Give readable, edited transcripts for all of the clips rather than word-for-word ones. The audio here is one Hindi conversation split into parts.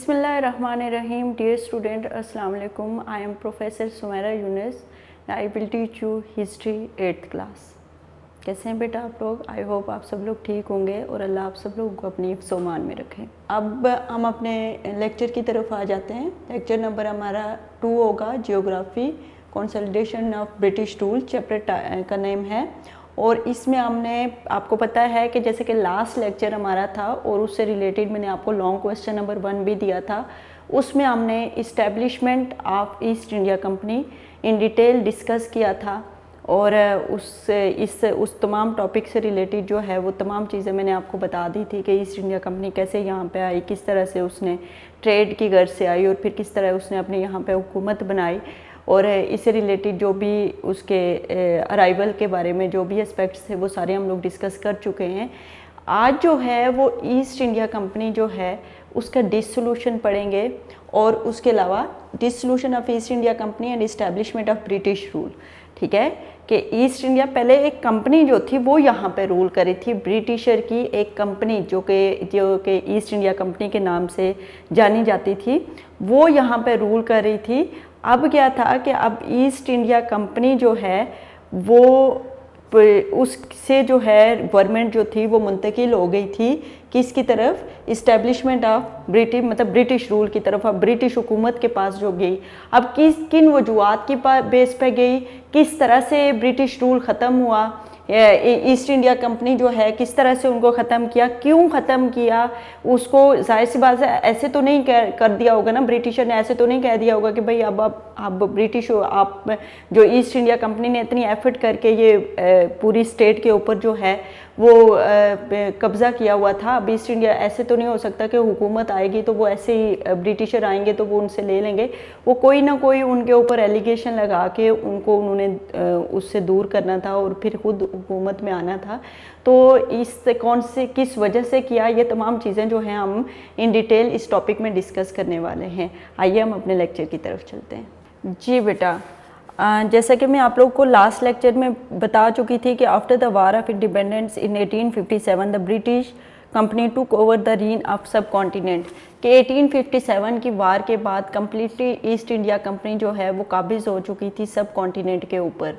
Bismillahirrahmanirrahim. Dear student, Assalamu alaikum. I am Professor Sumaira Yunus. I will teach you history 8th class. कैसे हैं बेटा आप लोग? आई होप आप सब लोग ठीक होंगे और अल्लाह आप सब लोग को अपनी हिफ्ज़ व मान में रखें। अब हम अपने लेक्चर की तरफ आ जाते हैं। लेक्चर नंबर हमारा 2 होगा, geography consolidation of British rule, chapter का नेम है। और इसमें हमने आपको पता है कि जैसे कि लास्ट लेक्चर हमारा था और उससे रिलेटेड मैंने आपको लॉन्ग क्वेश्चन नंबर 1 भी दिया था। उसमें हमने establishment of East India company in detail discuss किया था और उस तमाम टॉपिक से रिलेटेड जो है वो तमाम चीज़ें मैंने आपको बता दी थी कि ईस्ट इंडिया कंपनी कैसे यहाँ पे आई, किस तरह से उसने ट्रेड की गर्ज से आई और फिर किस तरह उसने अपने यहाँ पे हुकूमत बनाई और इससे रिलेटेड जो भी उसके अराइवल के बारे में जो भी एस्पेक्ट्स थे वो सारे हम लोग डिस्कस कर चुके हैं। आज जो है वो ईस्ट इंडिया कंपनी जो है उसका डिसोल्यूशन पढ़ेंगे और उसके अलावा dissolution of East India company and establishment of British rule. ठीक है कि ईस्ट इंडिया पहले एक कंपनी जो थी वो यहाँ पे रूल करी थी, ब्रिटिशर की एक कंपनी जो कि ईस्ट इंडिया कंपनी के नाम से जानी जाती थी, वो यहाँ पे रूल कर रही थी। अब क्या था कि अब ईस्ट इंडिया कंपनी जो है वो उससे जो है गवर्नमेंट जो थी वो मुंतकिल हो गई थी किसकी तरफ, इस्टेब्लिशमेंट ऑफ ब्रिटिश रूल की तरफ। अब ब्रिटिश हुकूमत के पास जो गई, अब किन वजूहात की बेस पे गई, किस तरह से ब्रिटिश रूल ख़त्म हुआ, ईस्ट इंडिया कंपनी जो है किस तरह से उनको ख़त्म किया, क्यों ख़त्म किया, उसको जाहिर सी बात है ऐसे तो नहीं कर दिया होगा ना, ब्रिटिशर ने ऐसे तो नहीं कह दिया होगा कि भाई अब ब्रिटिश आप जो ईस्ट इंडिया कंपनी ने इतनी एफर्ट करके ये पूरी स्टेट के ऊपर जो है वो कब्ज़ा किया हुआ था, अब ईस्ट इंडिया ऐसे तो नहीं हो सकता कि हुकूमत आएगी तो वो ऐसे ही ब्रिटिशर आएंगे तो वो उनसे ले लेंगे। वो कोई ना कोई उनके ऊपर एलिगेशन लगा के उन्होंने उससे दूर करना था और फिर खुद हुकूमत में आना था। तो किस वजह से किया, ये तमाम चीज़ें जो हैं हम इन डिटेल इस टॉपिक में डिस्कस करने वाले हैं। आइए हम अपने लेक्चर की तरफ चलते हैं। जी बेटा, जैसा कि मैं आप लोग को लास्ट लेक्चर में बता चुकी थी कि after the war of independence in 1857 the British company took over the reign of subcontinent, कि 1857 की वार के बाद कम्प्लीटली ईस्ट इंडिया कंपनी जो है वो काबिज़ हो चुकी थी सब कॉन्टिनेंट के ऊपर।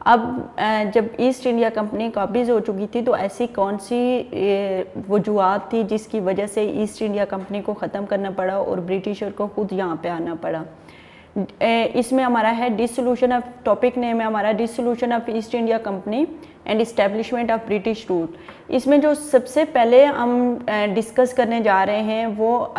अब जब ईस्ट इंडिया कंपनी काबिज़ हो चुकी थी तो ऐसी कौन सी वजूहात थी जिसकी वजह से ईस्ट इंडिया कंपनी को ख़त्म करना पड़ा और ब्रिटिशर को खुद यहाँ पे आना पड़ा। इसमें हमारा है डिसोल्यूशन ऑफ, टॉपिक नेम है हमारा dissolution of East India company and establishment of British rule. इसमें जो सबसे पहले हम डिस्कस करने जा रहे हैं वो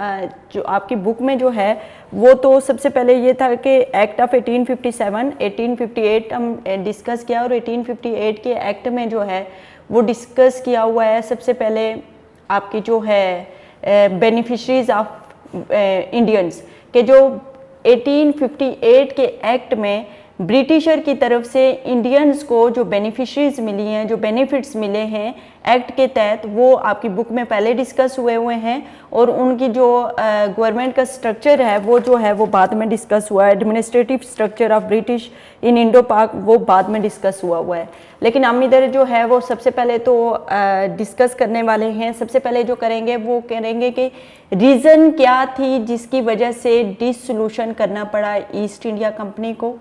जो आपकी बुक में जो है वो तो सबसे पहले ये था कि एक्ट ऑफ 1857, 1858 हम डिस्कस किया और 1858 के एक्ट में जो है वो डिस्कस किया हुआ है सबसे पहले आपकी जो है बेनिफिशरीज ऑफ इंडियंस के जो 1858 के एक्ट में ब्रिटिशर की तरफ से इंडियंस को जो बेनिफिशरीज मिली हैं, जो बेनिफिट्स मिले हैं एक्ट के तहत, वो आपकी बुक में पहले डिस्कस हुए हैं और उनकी जो गवर्नमेंट का स्ट्रक्चर है वो जो है वो बाद में डिस्कस हुआ है। Administrative structure of British in Indo पाक वो बाद में डिस्कस हुआ है, लेकिन हम इधर जो है वो सबसे पहले तो डिस्कस करने वाले हैं। सबसे पहले जो करेंगे वो करेंगे कि रीज़न क्या थी जिसकी वजह से डिसोल्यूशन करना पड़ा ईस्ट इंडिया कंपनी को।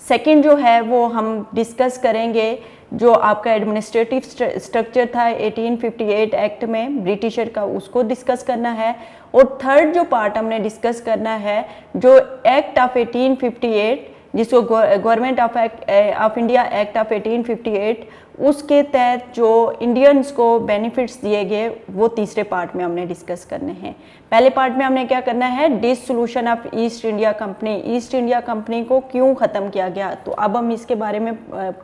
सेकंड जो है वो हम डिस्कस करेंगे जो आपका एडमिनिस्ट्रेटिव स्ट्रक्चर था 1858 एक्ट में ब्रिटिशर का, उसको डिस्कस करना है। और थर्ड जो पार्ट हमने डिस्कस करना है जो एक्ट ऑफ 1858 जिसको government of India act of 1858, उसके तहत जो इंडियंस को बेनिफिट्स दिए गए वो तीसरे पार्ट में हमने डिस्कस करने हैं। पहले पार्ट में हमने क्या करना है, dissolution of East India company, east India company को क्यों ख़त्म किया गया। तो अब हम इसके बारे में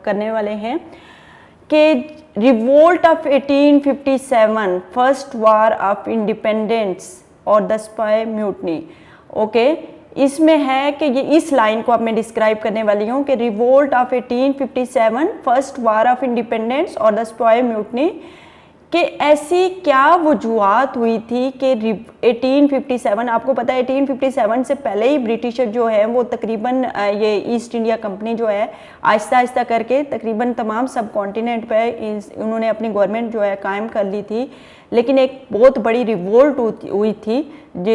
करने वाले हैं कि revolt of 1857, first war of independence और द स्पाई म्यूटनी। ओके, इसमें है कि ये इस लाइन को अब मैं डिस्क्राइब करने वाली हूँ कि revolt of 1857, first war of independence और द स्पाई म्यूटनी, कि ऐसी क्या वजूहात हुई थी कि 1857, आपको पता है 1857 से पहले ही ब्रिटिशर जो है वो तकरीबन ये ईस्ट इंडिया कंपनी जो है आहिस्ता आहिस्ता करके तकरीबन तमाम सब कॉन्टिनेंट पे उन्होंने अपनी गवर्नमेंट जो है कायम कर ली थी। लेकिन एक बहुत बड़ी रिवोल्ट हुई थी जो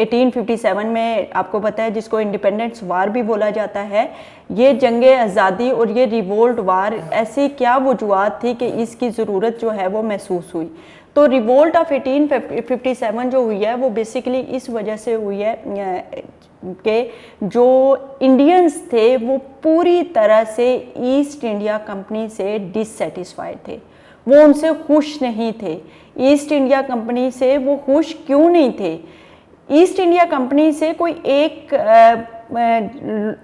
1857 में, आपको पता है, जिसको इंडिपेंडेंस वार भी बोला जाता है। ये जंग आज़ादी और ये रिवोल्ट वार ऐसी क्या वजूहत थी कि इसकी ज़रूरत जो है वो महसूस हुई। तो रिवोल्ट ऑफ 1857 जो हुई है वो बेसिकली इस वजह से हुई है कि जो इंडियंस थे वो पूरी तरह से ईस्ट इंडिया कंपनी से डिससेटिस्फाइड थे, वो उनसे खुश नहीं थे। ईस्ट इंडिया कंपनी से वो खुश क्यों नहीं थे? ईस्ट इंडिया कंपनी से कोई एक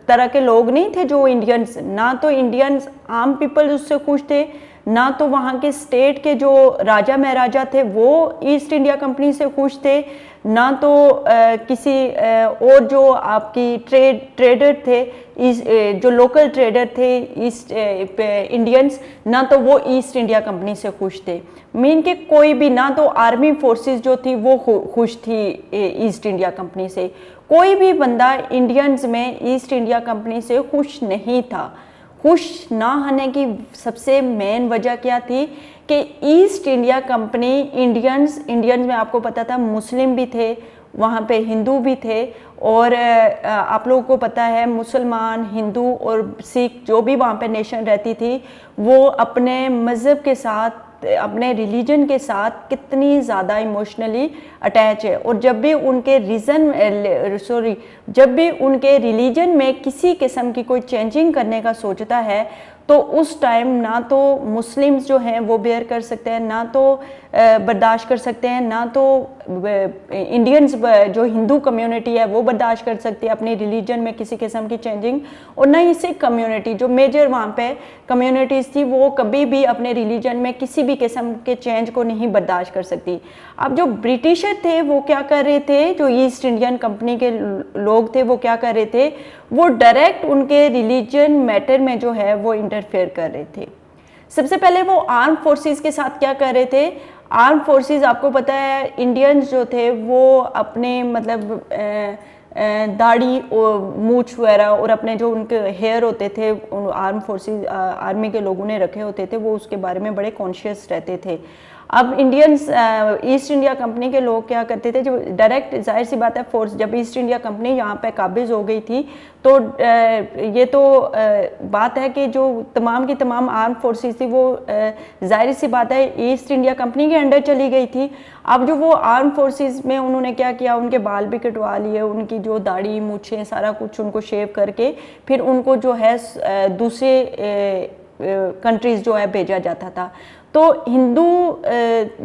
तरह के लोग नहीं थे जो इंडियंस, ना तो इंडियंस आम पीपल उससे खुश थे, ना तो वहाँ के स्टेट के जो राजा महाराजा थे वो ईस्ट इंडिया कंपनी से खुश थे, ना तो किसी और जो आपकी ट्रेडर थे, जो लोकल ट्रेडर थे ईस्ट इंडियंस, ना तो वो ईस्ट इंडिया कंपनी से खुश थे। मीन के कोई भी, ना तो आर्मी फोर्सेस जो थी वो खुश थी ईस्ट इंडिया कंपनी से। कोई भी बंदा इंडियंस में ईस्ट इंडिया कंपनी से खुश नहीं था। खुश ना होने की सबसे मेन वजह क्या थी कि ईस्ट इंडिया कंपनी इंडियंस में आपको पता था मुस्लिम भी थे, वहाँ पे हिंदू भी थे, और आप लोगों को पता है मुसलमान, हिंदू और सिख जो भी वहाँ पे नेशन रहती थी वो अपने मज़हब के साथ, अपने रिलीजन के साथ कितनी ज़्यादा इमोशनली अटैच है। और जब भी उनके जब भी उनके रिलीजन में किसी किस्म की कोई चेंजिंग करने का सोचता है तो उस टाइम ना तो मुस्लिम्स जो हैं वो बेयर कर सकते हैं, ना तो बर्दाश्त कर सकते हैं, ना तो इंडियंस जो हिंदू कम्युनिटी है वो बर्दाश्त कर सकती है अपनी रिलीजन में किसी किस्म की चेंजिंग, और ना ही सिख कम्युनिटी जो मेजर वहाँ पे कम्युनिटीज़ थी वो कभी भी अपने रिलीजन में किसी भी किस्म के चेंज को नहीं बर्दाश्त कर सकती। अब जो ब्रिटिशर थे वो क्या कर रहे थे, जो ईस्ट इंडियन कंपनी के लोग थे वो क्या कर रहे थे, वो डायरेक्ट उनके रिलीजन मैटर में जो है वो इंटरफेयर कर रहे थे। सबसे पहले वो आर्म फोर्सेस के साथ क्या कर रहे थे, आर्म फोर्सेस आपको पता है इंडियंस जो थे वो अपने मतलब दाढ़ी और मूछ वगैरह और अपने जो उनके हेयर होते थे आर्म फोर्सेस आर्मी के लोगों ने रखे होते थे वो उसके बारे में बड़े कॉन्शियस रहते थे। अब इंडियंस ईस्ट इंडिया कंपनी के लोग क्या करते थे, जो डायरेक्ट जाहिर सी बात है फोर्स जब ईस्ट इंडिया कंपनी यहाँ पे काबिज हो गई थी तो ये तो बात है कि जो तमाम की तमाम आर्म फोर्सेस थी वो जाहिर सी बात है ईस्ट इंडिया कंपनी के अंडर चली गई थी। अब जो वो आर्म फोर्सेस में उन्होंने क्या किया, उनके बाल भी कटवा लिए, उनकी जो दाढ़ी मूछें सारा कुछ उनको शेव करके फिर उनको जो है दूसरे कंट्रीज़ जो है भेजा जाता था। तो हिंदू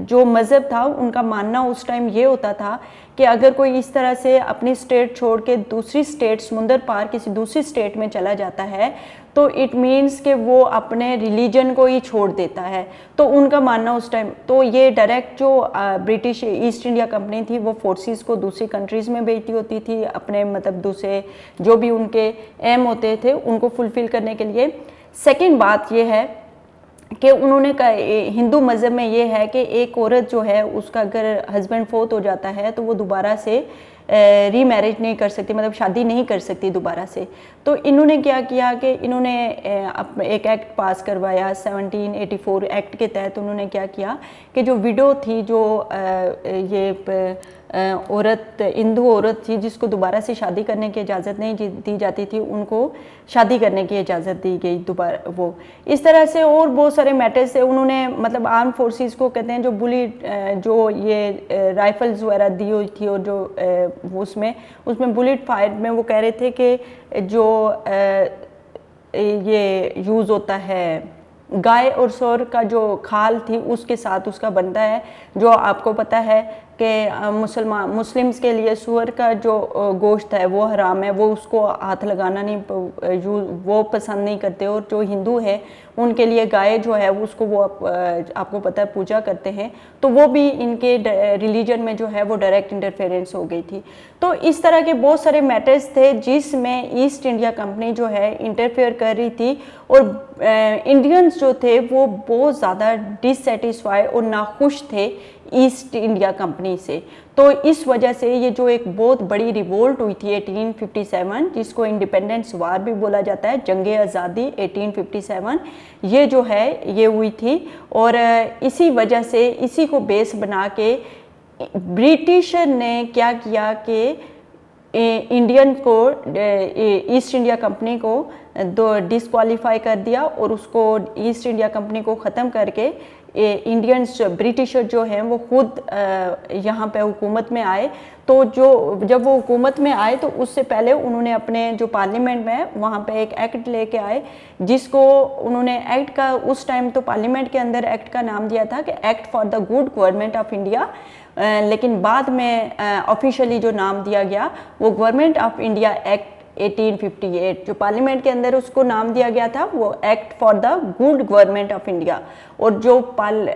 जो मज़हब था उनका मानना उस टाइम ये होता था कि अगर कोई इस तरह से अपनी स्टेट छोड़ के दूसरी स्टेट समुंदर पार किसी दूसरी स्टेट में चला जाता है तो इट मीन्स कि वो अपने रिलीजन को ही छोड़ देता है। तो उनका मानना उस टाइम, तो ये डायरेक्ट जो ब्रिटिश ईस्ट इंडिया कंपनी थी वो फोर्सेस को दूसरी कंट्रीज़ में भेजती होती थी अपने मतलब दूसरे जो भी उनके एम होते थे उनको फुलफ़िल करने के लिए। सेकंड बात ये है कि उन्होंने हिंदू मज़हब में ये है कि एक औरत जो है उसका अगर हस्बैंड फोत हो जाता है तो वो दोबारा से रीमैरिज नहीं कर सकती, मतलब शादी नहीं कर सकती दोबारा से। तो इन्होंने क्या किया कि इन्होंने एक एक्ट पास करवाया 1784 एक्ट के तहत। उन्होंने क्या किया कि जो विडो थी, जो ये औरत हिंदू औरत थी जिसको दोबारा से शादी करने की इजाज़त नहीं दी जाती थी, उनको शादी करने की इजाज़त दी गई दोबारा। वो इस तरह से और बहुत सारे मैटर्स से उन्होंने मतलब आर्म फोर्सेस को कहते हैं जो बुलेट जो ये राइफल्स वगैरह दी हुई थी और जो उसमें बुलेट फायर में वो कह रहे थे कि जो ये यूज़ होता है गाय और सूअर का जो खाल थी उसके साथ उसका बनता है, जो आपको पता है कि मुस्लिम्स के लिए सूअर का जो गोश्त है वो हराम है, वो उसको हाथ लगाना नहीं वो पसंद नहीं करते। और जो हिंदू है उनके लिए गाय जो है उसको वो आपको पता है पूजा करते हैं। तो वो भी इनके रिलीजन में जो है वो डायरेक्ट इंटरफेरेंस हो गई थी। तो इस तरह के बहुत सारे मैटर्स थे जिसमें ईस्ट इंडिया कंपनी जो है इंटरफेयर कर रही थी और इंडियंस जो थे वो बहुत ज़्यादा डिससेटिस्फाइड और नाखुश थे ईस्ट इंडिया कंपनी से। तो इस वजह से ये जो एक बहुत बड़ी रिवोल्ट हुई थी 1857, जिसको इंडिपेंडेंस वार भी बोला जाता है, जंगे आज़ादी 1857, ये जो है ये हुई थी। और इसी वजह से इसी को बेस बना के ब्रिटिशर ने क्या किया कि इंडियन को, ईस्ट इंडिया कंपनी को डिसक्वालीफाई कर दिया और उसको ईस्ट इंडिया कंपनी को ख़त्म करके इंडियंस ब्रिटिशर जो हैं वो खुद यहाँ पे हुकूमत में आए। तो जब वो हुकूमत में आए तो उससे पहले उन्होंने अपने जो पार्लियामेंट में वहाँ पे एक एक्ट लेके आए, जिसको उन्होंने एक्ट का उस टाइम तो पार्लियामेंट के अंदर एक्ट का नाम दिया था कि act for the good government of India, लेकिन बाद में ऑफिशियली जो नाम दिया गया वो गवर्नमेंट ऑफ इंडिया एक्ट 1858, जो पार्लियामेंट के अंदर उसको नाम दिया गया था वो act for the good government of India. और जो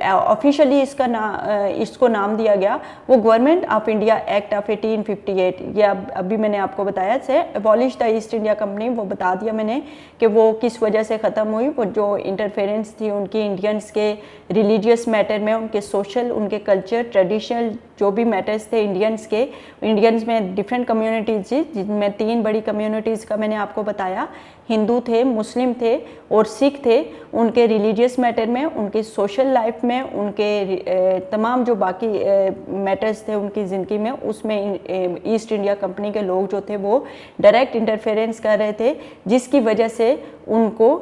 ऑफिशियली इसको नाम दिया गया वो government of India act of 1858। ये अभी मैंने आपको बताया से abolish the East India company, वो बता दिया मैंने कि वो किस वजह से ख़त्म हुई। वो जो इंटरफेरेंस थी उनकी इंडियंस के रिलीजियस मैटर में, उनके सोशल, उनके कल्चर, ट्रेडिशनल जो भी मैटर्स थे इंडियंस में डिफरेंट कम्युनिटीज़ थी, जिनमें 3 बड़ी कम्युनिटीज़ का मैंने आपको बताया, हिंदू थे, मुस्लिम थे और सिख थे। उनके रिलीजियस मैटर में, उनकी सोशल लाइफ में, उनके तमाम जो बाकी मैटर्स थे उनकी ज़िंदगी में, उसमें ईस्ट इंडिया कंपनी के लोग जो थे वो डायरेक्ट इंटरफेरेंस कर रहे थे, जिसकी वजह से उनको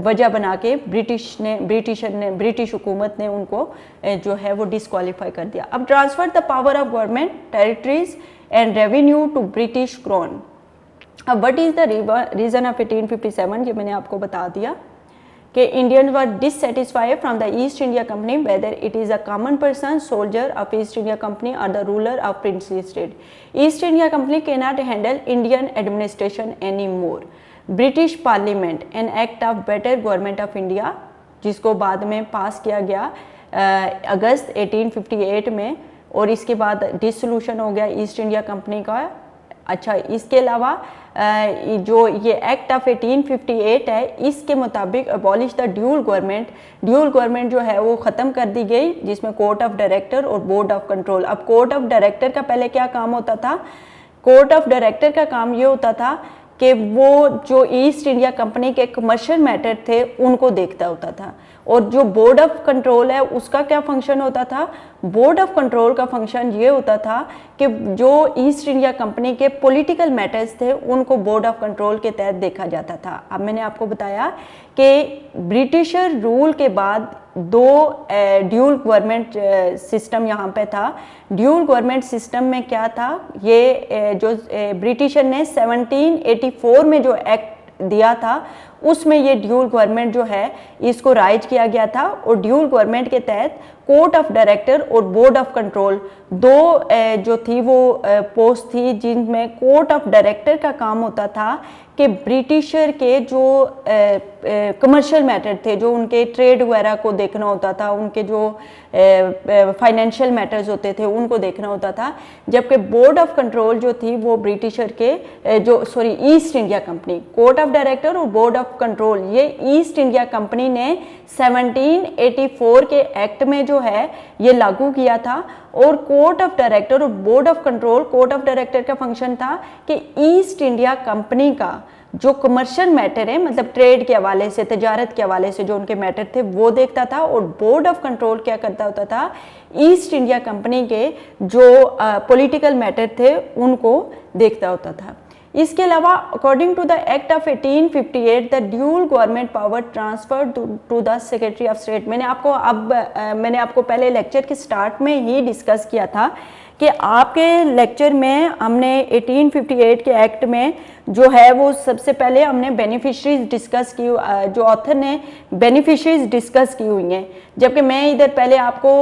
वजह बना के ब्रिटिश हुकूमत ने उनको जो है वो डिसक्वालीफाई कर दिया। अब transfer the power of government, territories and revenue to British crown. अब what is the reason of 1857, ये मैंने आपको बता दिया कि Indian were dissatisfied from the East India Company whether it is a common person, soldier of East India Company और the ruler of princely state. East India Company can not handle Indian administration any more. British parliament an act of better government of India, जिसको बाद में पास किया गया अगस्त 1858 में, और इसके बाद डिसोल्यूशन हो गया ईस्ट इंडिया कंपनी का। अच्छा, इसके अलावा जो ये एक्ट ऑफ 1858 है, इसके मुताबिक अबॉलिश द ड्यूल गवर्नमेंट जो है वो ख़त्म कर दी गई, जिसमें कोर्ट ऑफ डायरेक्टर और बोर्ड ऑफ कंट्रोल। अब कोर्ट ऑफ डायरेक्टर का पहले क्या काम होता था? कोर्ट ऑफ डायरेक्टर का काम ये होता था कि वो जो ईस्ट इंडिया कंपनी के कमर्शियल मैटर थे उनको देखता होता था। और जो बोर्ड ऑफ कंट्रोल है उसका क्या फंक्शन होता था? बोर्ड ऑफ कंट्रोल का फंक्शन ये होता था कि जो ईस्ट इंडिया कंपनी के पॉलिटिकल मैटर्स थे उनको बोर्ड ऑफ कंट्रोल के तहत देखा जाता था। अब मैंने आपको बताया कि ब्रिटिशर रूल के बाद 2 ड्यूल गवर्नमेंट सिस्टम यहाँ पे था। ड्यूल गवर्नमेंट सिस्टम में क्या था? ये जो ब्रिटिशर ने 1784 में जो एक्ट दिया था उसमें ये ड्यूल गवर्नमेंट जो है इसको राइज किया गया था। और ड्यूल गवर्नमेंट के तहत कोर्ट ऑफ डायरेक्टर और बोर्ड ऑफ कंट्रोल 2 जो थी वो पोस्ट थी, जिनमें कोर्ट ऑफ डायरेक्टर का काम होता था कि ब्रिटिशर के जो कमर्शियल मैटर थे, जो उनके ट्रेड वगैरह को देखना होता था, उनके जो फाइनेंशियल मैटर्स होते थे उनको देखना होता था। जबकि बोर्ड ऑफ कंट्रोल जो थी वो ब्रिटिशर के east India company, court of director और बोर्ड ऑफ कंट्रोल, ये ईस्ट इंडिया कंपनी ने 1784 के एक्ट में जो है ये लागू किया था। और कोर्ट ऑफ डायरेक्टर और board of control, court of director का फंक्शन था कि ईस्ट इंडिया कंपनी का जो कमर्शियल मैटर है, मतलब ट्रेड के हवाले से, तजारत के हवाले से जो उनके मैटर थे वो देखता था। और बोर्ड ऑफ कंट्रोल क्या करता होता था? ईस्ट इंडिया कंपनी के जो पॉलिटिकल मैटर थे उनको देखता होता था। इसके अलावा according to the act of 1858 the dual government power transfer to the secretary of state. मैंने आपको पहले लेक्चर के स्टार्ट में ही डिस्कस किया था कि आपके लेक्चर में हमने 1858 के एक्ट में जो है वो सबसे पहले हमने बेनिफिशरीज डिस्कस की, जो ऑथर ने बेनिफिशरीज डिस्कस की हुई हैं। जबकि मैं इधर पहले आपको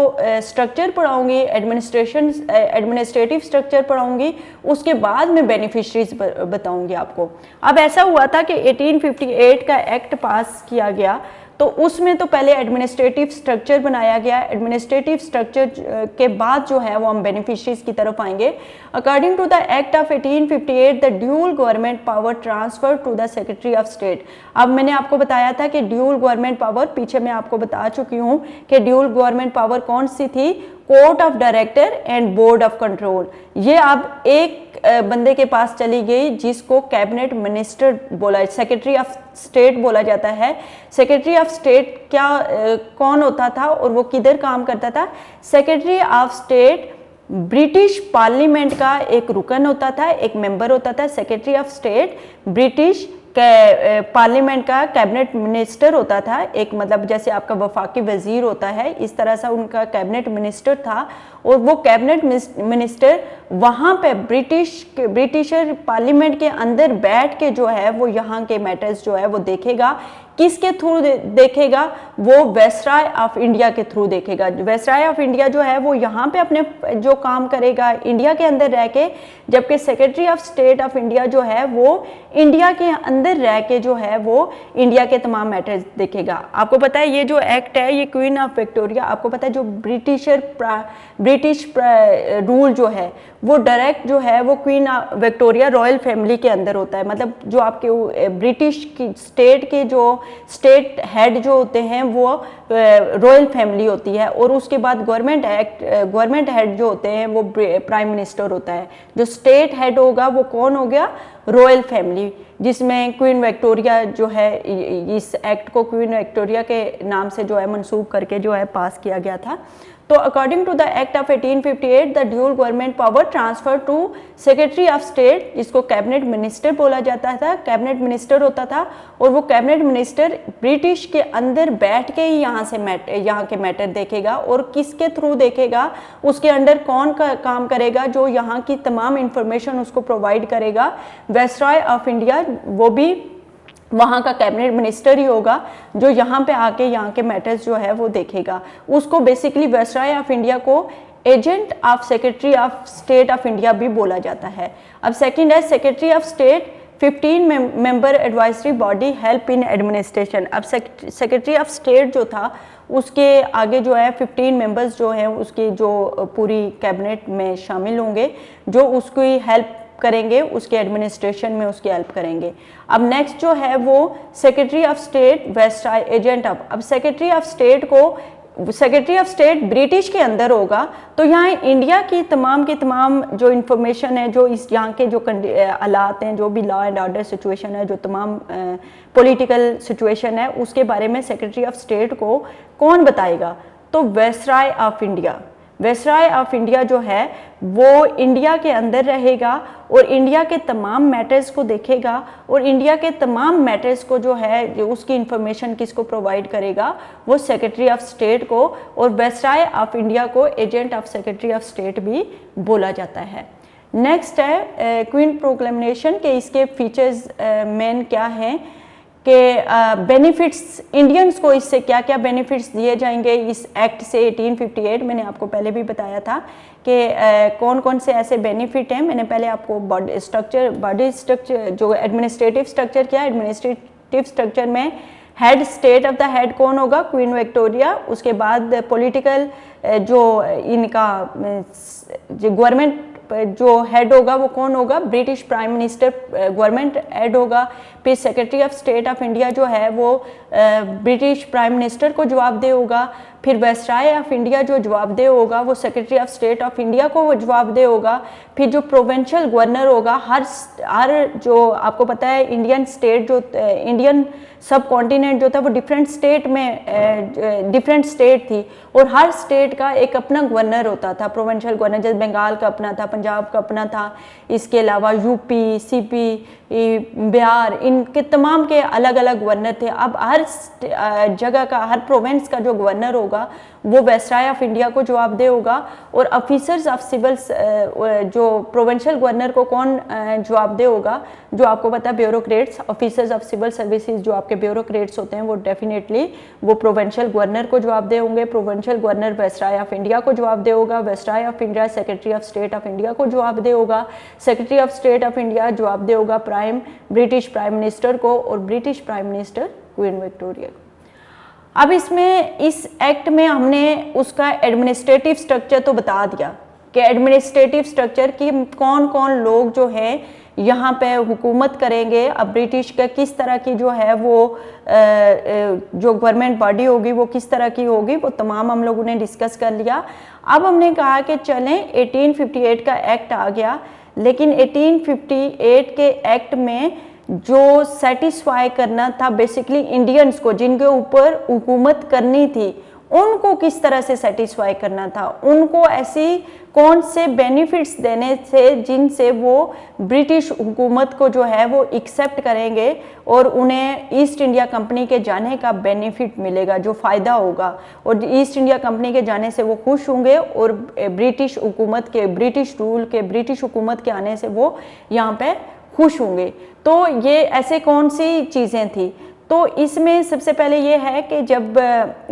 स्ट्रक्चर पढ़ाऊंगी, एडमिनिस्ट्रेटिव स्ट्रक्चर पढ़ाऊंगी, उसके बाद मैं बेनिफिशरीज बताऊंगी आपको। अब ऐसा हुआ था कि 1858 का एक्ट पास किया गया, तो उसमें तो पहले एडमिनिस्ट्रेटिव स्ट्रक्चर बनाया गया। एडमिनिस्ट्रेटिव स्ट्रक्चर के बाद जो है वो हम बेनिफिशरीज की तरफ आएंगे। According to the act of 1858 the dual government power transfer to the secretary of state. अब मैंने आपको बताया था कि ड्यूल गवर्नमेंट पावर, पीछे मैं आपको बता चुकी हूँ कि ड्यूल गवर्नमेंट पावर कौन सी थी? Court of director and board of control. ये अब एक बंदे के पास चली गई जिसको कैबिनेट मिनिस्टर बोला, सेक्रेटरी ऑफ स्टेट बोला जाता है। सेक्रेटरी ऑफ स्टेट क्या कौन होता था और वो किधर काम करता था? Secretary of state British parliament का एक रुकन होता था, एक मेंबर होता था। Secretary of state British parliament का कैबिनेट मिनिस्टर होता था, एक मतलब जैसे आपका वफाकी वजीर होता है, इस तरह से उनका कैबिनेट मिनिस्टर था। और वो कैबिनेट मिनिस्टर वहाँ पे ब्रिटिशर पार्लियामेंट के अंदर बैठ के जो है वो यहाँ के मैटर्स जो है वो देखेगा। किसके थ्रू देखेगा? वो वायसराय ऑफ इंडिया के थ्रू देखेगा। वायसराय ऑफ इंडिया जो है वो यहाँ पे अपने जो काम करेगा इंडिया के अंदर रह के, जबकि secretary of state of India जो है वो इंडिया के अंदर रह के जो है वो इंडिया के तमाम मैटर्स देखेगा। आपको पता है ये जो एक्ट है ये क्वीन ऑफ विक्टोरिया, आपको पता है जो ब्रिटिश रूल जो है वो डायरेक्ट जो है वो क्वीन विक्टोरिया रॉयल फैमिली के अंदर होता है। मतलब जो आपके ब्रिटिश की स्टेट के जो स्टेट हेड जो होते हैं वो रॉयल फैमिली होती है, और उसके बाद गवर्नमेंट हेड जो होते हैं वो प्राइम मिनिस्टर होता है। जो स्टेट हेड होगा वो कौन हो गया? रॉयल फैमिली, जिसमें क्वीन विक्टोरिया जो है, इस एक्ट को क्वीन विक्टोरिया के नाम से जो है मंसूब करके जो है पास किया गया था। तो according to the act of 1858 the dual government power transfer to secretary of state, जिसको कैबिनेट मिनिस्टर बोला जाता था, कैबिनेट मिनिस्टर होता था। और वो कैबिनेट मिनिस्टर ब्रिटिश के अंदर बैठ के ही यहाँ के मैटर देखेगा। और किसके थ्रू देखेगा? उसके अंडर कौन काम करेगा? जो यहाँ की तमाम इंफॉर्मेशन उसको प्रोवाइड करेगा वायसराय ऑफ इंडिया, वो भी वहाँ का कैबिनेट मिनिस्टर ही होगा जो यहाँ पे आके यहाँ के मैटर्स जो है वो देखेगा। उसको बेसिकली वायसराय ऑफ इंडिया को agent of secretary of state of India भी बोला जाता है। अब सेकंड है secretary of state 15 member advisory body help in administration. अब सेक्रेटरी ऑफ स्टेट जो था उसके आगे जो है 15 मेंबर्स जो हैं उसकी जो पूरी कैबिनेट में शामिल होंगे, जो उसकी हेल्प करेंगे, उसके एडमिनिस्ट्रेशन में उसकी हेल्प करेंगे। अब नेक्स्ट जो है वो secretary of state viceroy agent of. अब सेक्रेटरी ऑफ स्टेट ब्रिटिश के अंदर होगा, तो यहाँ इंडिया की तमाम जो इन्फॉर्मेशन है, जो इस यहाँ के जो हालात हैं, जो भी लॉ एंड ऑर्डर सिचुएशन है, जो तमाम पॉलिटिकल सिचुएशन है, उसके बारे में सेक्रेटरी ऑफ स्टेट को कौन बताएगा? तो viceroy of India. Viceroy of India जो है वो इंडिया के अंदर रहेगा और इंडिया के तमाम मैटर्स को देखेगा, और इंडिया के तमाम मैटर्स को जो है जो उसकी इंफॉर्मेशन किसको प्रोवाइड करेगा? वो सेक्रेटरी ऑफ स्टेट को। और वायसराय ऑफ इंडिया को agent of secretary of state भी बोला जाता है। नेक्स्ट है क्वीन प्रोक्लेमेशन के इसके फीचर्स मेन क्या हैं कि बेनिफिट्स इंडियंस को इससे क्या क्या बेनिफिट्स दिए जाएंगे इस एक्ट से 1858। मैंने आपको पहले भी बताया था कि कौन कौन से ऐसे बेनिफिट हैं। मैंने पहले आपको बॉडी स्ट्रक्चर जो एडमिनिस्ट्रेटिव स्ट्रक्चर क्या है, एडमिनिस्ट्रेटिव स्ट्रक्चर में head state of the head कौन होगा? Queen Victoria. उसके बाद पॉलिटिकल जो इनका जो गवर्नमेंट जो हेड होगा वो कौन होगा? British prime minister government head होगा। फिर secretary of state of India जो है वो ब्रिटिश प्राइम मिनिस्टर को जवाबदेह होगा। फिर वायसराय ऑफ इंडिया जो जवाबदेह होगा वो secretary of state of India को वो जवाबदेह होगा। फिर जो प्रोविंशियल गवर्नर होगा, हर जो आपको पता है इंडियन स्टेट जो इंडियन सब कॉन्टिनेंट जो था वो डिफरेंट स्टेट में डिफरेंट स्टेट थी, और हर स्टेट का एक अपना गवर्नर होता था, प्रोविंशियल गवर्नर। जैसे बंगाल का अपना था, पंजाब का अपना था, इसके अलावा यूपी, सीपी, बिहार, इनके तमाम के अलग अलग गवर्नर थे। अब हर जगह का, हर प्रोविंस का जो गवर्नर होगा वो वायसराय ऑफ इंडिया को जवाबदेह होगा। और ऑफिसर्स ऑफ सिविल जो प्रोविंशियल गवर्नर को कौन जवाबदेह होगा? जो आपको पता है bureaucrats, officers of civil services जो आपके ब्यूरोक्रेट्स होते हैं वो डेफिनेटली वो प्रोविंशियल गवर्नर को जवाबदेह होंगे। Provincial governor viceroy of India को जवाबदेह होगा। Viceroy of India secretary of state of India को जवाबदेह होगा। Secretary of state of India जवाबदेह होगा ब्रिटिश प्राइम मिनिस्टर को, और British prime minister queen Victoria को। अब इसमें इस एक्ट में हमने उसका एडमिनिस्ट्रेटिव स्ट्रक्चर तो बता दिया कि एडमिनिस्ट्रेटिव स्ट्रक्चर की कौन कौन लोग जो हैं यहाँ पे हुकूमत करेंगे। अब ब्रिटिश का किस तरह की जो है वो जो गवर्नमेंट बॉडी होगी वो किस तरह की होगी, वो तमाम हम लोगों ने डिस्कस कर लिया। अब हमने कहा कि चलें 1858 का एक्ट आ गया, लेकिन 1858 के एक्ट में जो सेटिस्फाई करना था बेसिकली इंडियंस को, जिनके ऊपर हुकूमत करनी थी, उनको किस तरह से सेटिस्फाई करना था, उनको ऐसी कौन से बेनिफिट्स देने थे जिनसे वो ब्रिटिश हुकूमत को जो है वो एक्सेप्ट करेंगे और उन्हें ईस्ट इंडिया कंपनी के जाने का बेनिफिट मिलेगा, जो फ़ायदा होगा, और ईस्ट इंडिया कंपनी के जाने से वो खुश होंगे और ब्रिटिश हुकूमत के, ब्रिटिश रूल के, ब्रिटिश हुकूमत के आने से वो यहाँ पे खुश होंगे। तो ये ऐसे कौन सी चीज़ें थी? तो इसमें सबसे पहले ये है कि जब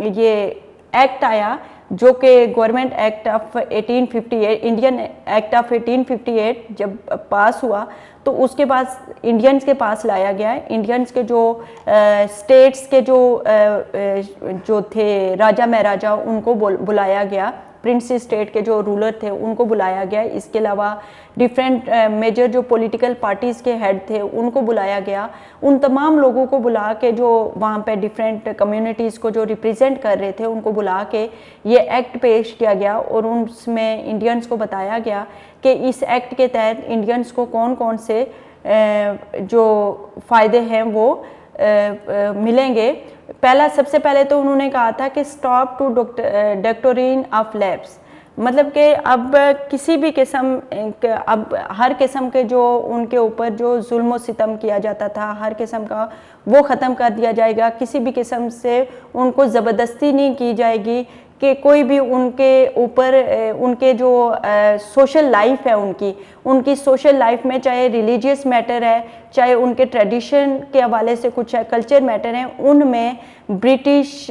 ये एक्ट आया जो कि government act of 1858, Indian act of 1858 जब पास हुआ तो उसके बाद इंडियंस के पास लाया गया। इंडियंस के जो स्टेट्स के जो थे राजा महाराजा, उनको बुलाया गया। प्रिंस स्टेट के जो रूलर थे उनको बुलाया गया। इसके अलावा डिफरेंट मेजर जो पॉलिटिकल पार्टीज़ के हेड थे उनको बुलाया गया। उन तमाम लोगों को बुला के, जो वहाँ पे डिफरेंट कम्युनिटीज़ को जो रिप्रेजेंट कर रहे थे, उनको बुला के ये एक्ट पेश किया गया और उसमें इंडियंस को बताया गया कि इस एक्ट के तहत इंडियंस को कौन कौन से जो फ़ायदे हैं वो मिलेंगे। सबसे पहले तो उन्होंने कहा था कि स्टॉप टू डॉक्टोरिन ऑफ लैब्स, मतलब कि अब किसी भी किस्म, अब हर किस्म के जो उनके ऊपर जो जुल्म सितम किया जाता था, हर किस्म का वो ख़त्म कर दिया जाएगा। किसी भी किस्म से उनको ज़बरदस्ती नहीं की जाएगी कि कोई भी उनके ऊपर, उनके जो सोशल लाइफ है, उनकी सोशल लाइफ में चाहे रिलीजियस मैटर है, चाहे उनके ट्रेडिशन के हवाले से कुछ है, कल्चर मैटर है, उनमें ब्रिटिश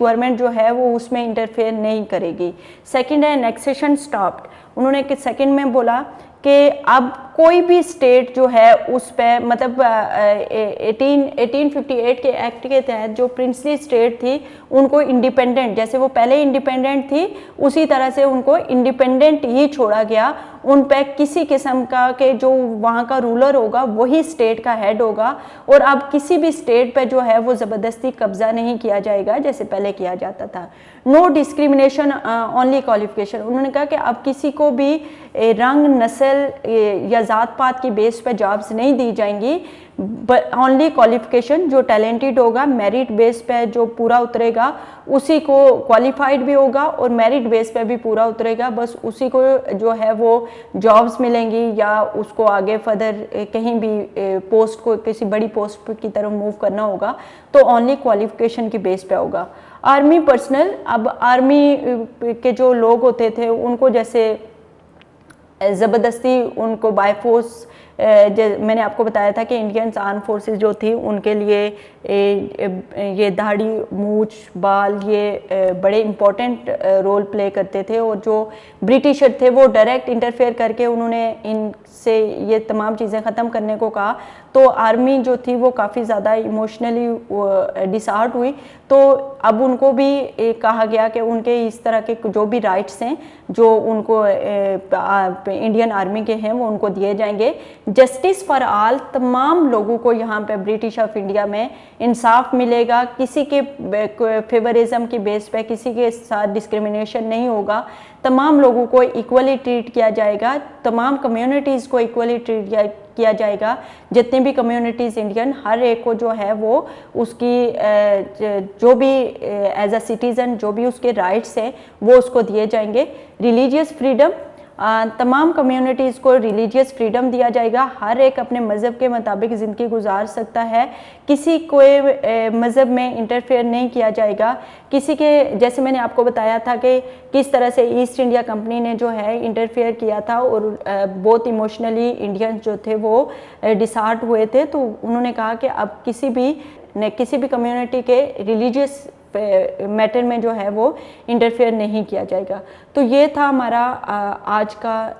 गवर्नमेंट जो है वो उसमें इंटरफेयर नहीं करेगी। सेकंड है एनेक्सेशन स्टॉप्ड। उन्होंने सेकंड में बोला कि अब कोई भी स्टेट जो है उस पर, मतलब 1858 के एक्ट के तहत जो प्रिंसली स्टेट थी उनको इंडिपेंडेंट, जैसे वो पहले इंडिपेंडेंट थी उसी तरह से उनको इंडिपेंडेंट ही छोड़ा गया। उन पर किसी किस्म का के जो वहाँ का रूलर होगा वही स्टेट का हेड होगा, और अब किसी भी स्टेट पे जो है वो ज़बरदस्ती कब्जा नहीं किया जाएगा जैसे पहले किया जाता था। No discrimination, only qualification. उन्होंने कहा कि अब किसी को भी रंग, नस्ल या ज़ात पात की बेस पे जॉब्स नहीं दी जाएंगी, ओनली क्वालिफिकेशन। जो टैलेंटेड होगा, मेरिट बेस पे जो पूरा उतरेगा उसी को, क्वालिफाइड भी होगा और मेरिट बेस पे भी पूरा उतरेगा, बस उसी को जो है वो जॉब्स मिलेंगी या उसको आगे फर्दर कहीं भी पोस्ट को, किसी बड़ी पोस्ट की तरफ मूव करना होगा तो ओनली क्वालिफिकेशन की बेस पे होगा। आर्मी पर्सनल, अब आर्मी के जो लोग होते थे उनको जैसे ज़बरदस्ती उनको बाय फोर्स, मैंने आपको बताया था कि इंडियन आर्म फोर्सेस जो थी उनके लिए ये दाढ़ी, मूछ, बाल ये बड़े इम्पोर्टेंट रोल प्ले करते थे, और जो ब्रिटिशर थे वो डायरेक्ट इंटरफेयर करके उन्होंने इनसे ये तमाम चीज़ें ख़त्म करने को कहा। तो आर्मी जो थी वो काफ़ी ज़्यादा इमोशनली डिसहार्ट हुई, तो अब उनको भी कहा गया कि उनके इस तरह के जो भी राइट्स हैं जो उनको इंडियन आर्मी के हैं वो उनको दिए जाएंगे। जस्टिस फॉर ऑल, तमाम लोगों को यहाँ पे ब्रिटिश ऑफ इंडिया में इंसाफ मिलेगा, किसी के फेवरिज्म की बेस पे किसी के साथ डिस्क्रिमिनेशन नहीं होगा, तमाम लोगों को इक्वली ट्रीट किया जाएगा, तमाम कम्युनिटीज़ को इक्वली ट्रीट किया जाएगा। जितने भी कम्युनिटीज़ इंडियन, हर एक को जो है वो उसकी जो भी एज अ सिटीज़न जो भी उसके राइट्स हैं वो उसको दिए जाएंगे। रिलीजियस फ्रीडम, तमाम कम्युनिटीज़ को रिलीजियस फ्रीडम दिया जाएगा, हर एक अपने मज़हब के मुताबिक ज़िंदगी गुजार सकता है, किसी कोई मज़हब में इंटरफेयर नहीं किया जाएगा। किसी के, जैसे मैंने आपको बताया था कि किस तरह से ईस्ट इंडिया कंपनी ने जो है इंटरफेयर किया था और बहुत इमोशनली इंडियंस जो थे वो डिसहार्ट हुए थे, तो उन्होंने कहा कि अब किसी भी कम्युनिटी के रिलीजियस मैटर में जो है वो इंटरफेयर नहीं किया जाएगा। तो ये था हमारा आज का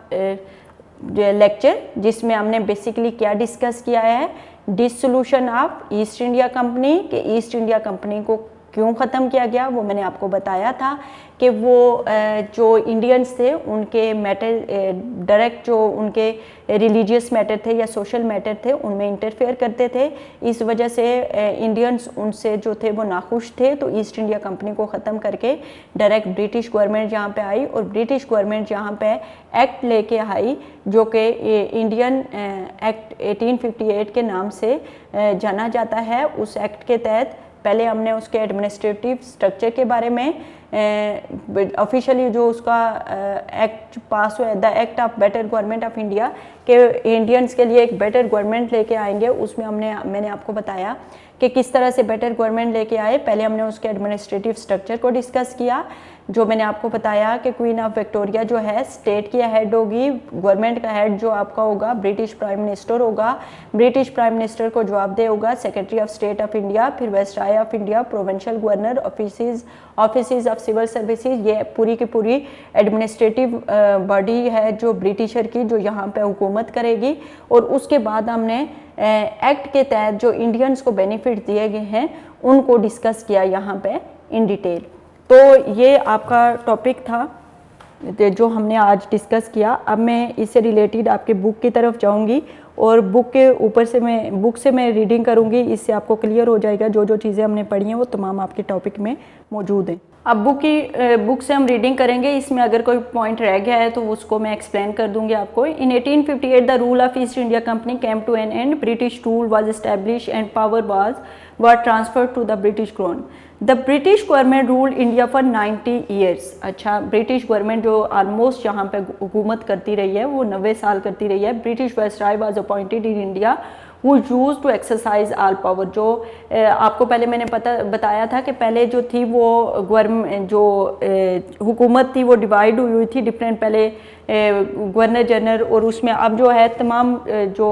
लेक्चर, जिसमें हमने बेसिकली क्या डिस्कस किया है, dissolution of East India company, कि ईस्ट इंडिया कंपनी को क्यों ख़त्म किया गया वो मैंने आपको बताया था कि वो जो इंडियंस थे उनके मैटर डायरेक्ट जो उनके रिलीजियस मैटर थे या सोशल मैटर थे उनमें इंटरफेयर करते थे। इस वजह से इंडियंस उनसे जो थे वो नाखुश थे, तो ईस्ट इंडिया कंपनी को ख़त्म करके डायरेक्ट ब्रिटिश गवर्नमेंट यहाँ पे आई और ब्रिटिश गवर्नमेंट यहाँ पे एक्ट लेके आई जो कि इंडियन एक्ट 1858 के नाम से जाना जाता है। उस एक्ट के तहत पहले हमने उसके एडमिनिस्ट्रेटिव स्ट्रक्चर के बारे में ऑफिशियली जो उसका एक्ट पास हुआ, the act of better government of India के इंडियंस के लिए एक बेटर गवर्नमेंट लेके आएंगे, उसमें मैंने आपको बताया कि किस तरह से बेटर गवर्नमेंट लेके आए। पहले हमने उसके एडमिनिस्ट्रेटिव स्ट्रक्चर को डिस्कस किया, जो मैंने आपको बताया कि क्वीन ऑफ विक्टोरिया जो है स्टेट की हेड होगी, गवर्नमेंट का हेड जो आपका होगा ब्रिटिश प्राइम मिनिस्टर होगा, ब्रिटिश प्राइम मिनिस्टर को जवाबदेह होगा secretary of state of India, फिर viceroy of India, provincial governor, offices of civil services, ये पूरी की पूरी एडमिनिस्ट्रेटिव बॉडी है जो ब्रिटिशर की, जो यहाँ पे हुकूमत करेगी। और उसके बाद हमने एक्ट के तहत जो इंडियंस को बेनिफिट दिए गए हैं उनको डिस्कस किया यहाँ पे इन डिटेल। तो ये आपका टॉपिक था जो हमने आज डिस्कस किया। अब मैं इससे रिलेटेड आपके बुक की तरफ जाऊंगी और बुक के ऊपर से बुक से मैं रीडिंग करूंगी, इससे आपको क्लियर हो जाएगा जो जो चीज़ें हमने पढ़ी हैं वो तमाम आपके टॉपिक में मौजूद हैं। अब बुक से हम रीडिंग करेंगे, इसमें अगर कोई पॉइंट रह गया है तो उसको मैं एक्सप्लेन कर दूंगी आपको। In 1858 the rule of East India Company came to an end, British rule was establish and power was transferred to the British crown. The British government ruled India for 90 years. अच्छा, ब्रिटिश गवर्नमेंट जो ऑलमोस्ट यहाँ पे हुकूमत करती रही है वो 90 साल करती रही है। British viceroy was appointed in India who used to exercise all power। जो आपको पहले मैंने बताया था कि पहले जो थी वो हुकूमत थी वो डिवाइड हुई थी डिफरेंट, पहले गवर्नर जनरल, और उसमें अब जो है तमाम जो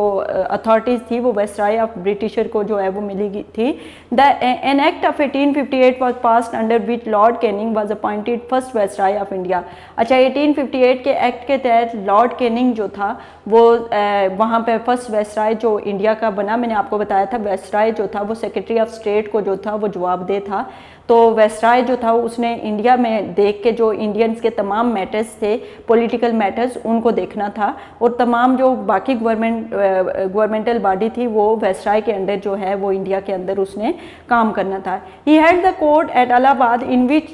अथॉरिटीज़ थी वो वायसराय ऑफ ब्रिटिशर को जो है वो मिली थी। N act of 1858 was passed under which lord Canning was appointed first viceroy of India. अच्छा, 1858 के एक्ट के तहत लॉर्ड कैनिंग जो था वो वहाँ पे फर्स्ट वायसराय जो इंडिया का बना। मैंने आपको बताया था वायसराय जो था वो सेक्रेटरी ऑफ स्टेट को जो था वो जवाबदेह था। तो वायसराय जो था उसने इंडिया में देख के जो इंडियंस के तमाम मैटर्स थे, पॉलिटिकल मैटर्स, उनको देखना था, और तमाम जो बाकी गवर्नमेंटल बॉडी थी वो वायसराय के अंडर जो है वो इंडिया के अंदर उसने काम करना था। He had the court at Allahabad in which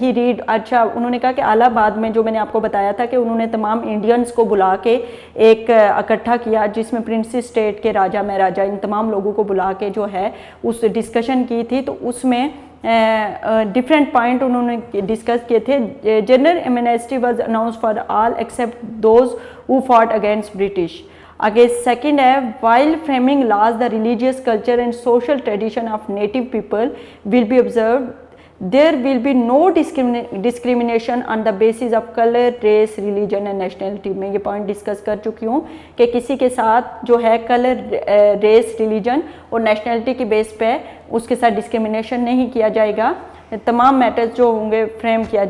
he read. अच्छा, उन्होंने कहा कि इलाहाबाद में, जो मैंने आपको बताया था कि उन्होंने तमाम इंडियंस को बुला के एक इकट्ठा किया जिसमें प्रिंसेस स्टेट के राजा महाराजा इन तमाम लोगों को बुला के जो है उस डिस्कशन की थी। तो उसमें डिफरेंट पॉइंट उन्होंने डिस्कस किए थे। General amnesty was announce for all except those who fought against British. आगे सेकंड है, while framing laws the religious culture and social tradition of native people will be observe, there will be no discrimination on the basis of colour, race, religion and nationality. मैं ये पॉइंट डिस्कस कर चुकी हूँ कि किसी के साथ जो है कलर, रेस, रिलीजन और नेशनलिटी की बेस पे उसके साथ डिस्क्रिमिनेशन नहीं किया जाएगा। तमाम मैटर्स जो होंगे फ्रेम किया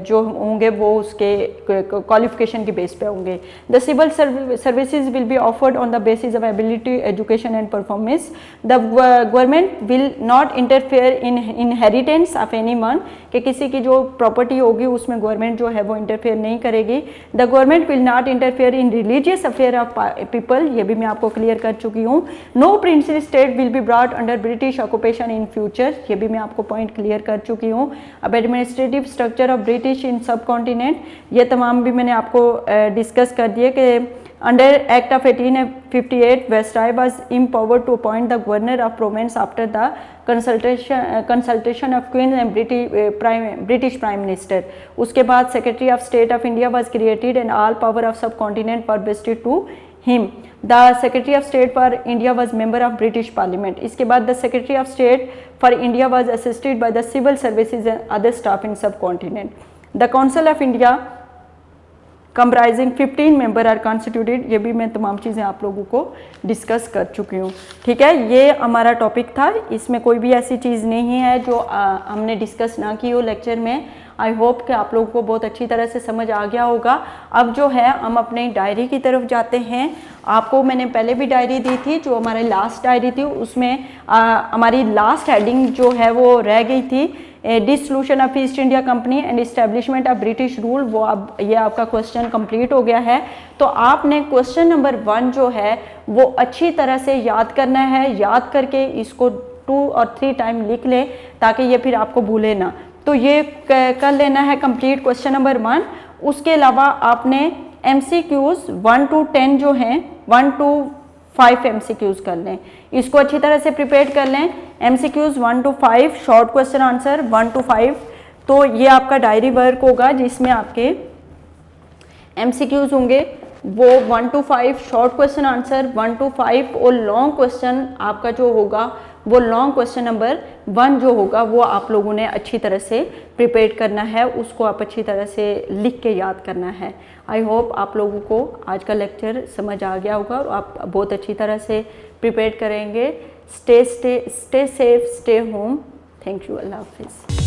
जो होंगे वो उसके क्वालिफिकेशन की बेस पे होंगे। The civil services will be offered on the basis of ability, education and performance. The government will not interfere in inheritance of anyone, कि किसी की जो प्रॉपर्टी होगी उसमें गवर्नमेंट जो है वो इंटरफेयर नहीं करेगी। The government will not interfere in religious affair of people, ये भी मैं आपको क्लियर कर चुकी हूँ। No principal state will be brought under British occupation in future, ये भी मैं आपको पॉइंट क्लियर कर चुकी हूँ। अब administrative structure of British in सब कॉन्टिनेंट, ये तमाम भी मैंने आपको डिस्कस कर दिए कि under act of 1858 viceroy was empowered to appoint the governor of province after the consultation of queen and British prime minister। उसके बाद secretary of state of India was created and all power of subcontinent were vested to him। The secretary of state for India was member of British Parliament। इसके बाद the secretary of state for India was assisted by the civil services and other staff in subcontinent। The council of India comprising 15 member are constituted. ये भी मैं तमाम चीज़ें आप लोगों को डिस्कस कर चुकी हूँ। ठीक है, ये हमारा टॉपिक था, इसमें कोई भी ऐसी चीज़ नहीं है जो हमने डिस्कस ना की हो लेक्चर में। आई होप कि आप लोगों को बहुत अच्छी तरह से समझ आ गया होगा। अब जो है हम अपने डायरी की तरफ जाते हैं। आपको मैंने पहले भी डायरी दी थी, जो हमारी लास्ट डायरी थी उसमें हमारी लास्ट हेडिंग जो है वो रह गई थी, dissolution of East India company and establishment of British rule. वो अब ये आपका क्वेश्चन कंप्लीट हो गया है। तो आपने क्वेश्चन नंबर 1 जो है वो अच्छी तरह से याद करना है। याद करके इसको 2 और 3 टाइम लिख ले ताकि ये फिर आपको भूले ना। तो ये कर लेना है कंप्लीट क्वेश्चन नंबर 1। उसके अलावा आपने MCQs 1 to 10 जो हैं 1 to 5 MCQs कर लें, इसको अच्छी तरह से प्रिपेयर कर लें। MCQs 1 to 5 short question answer 1 to 5। तो ये आपका डायरी वर्क होगा जिसमें आपके MCQs होंगे वो 1 to 5, short question answer 1 to 5 और लॉन्ग क्वेश्चन आपका जो होगा वो लॉन्ग क्वेश्चन नंबर 1 जो होगा वो आप लोगों ने अच्छी तरह से प्रिपेयर करना है, उसको आप अच्छी तरह से लिख के याद करना है। आई होप आप लोगों को आज का लेक्चर समझ आ गया होगा और आप बहुत अच्छी तरह से प्रिपेयर करेंगे। Stay safe, stay home. Thank you. अल्लाह हाफिज़।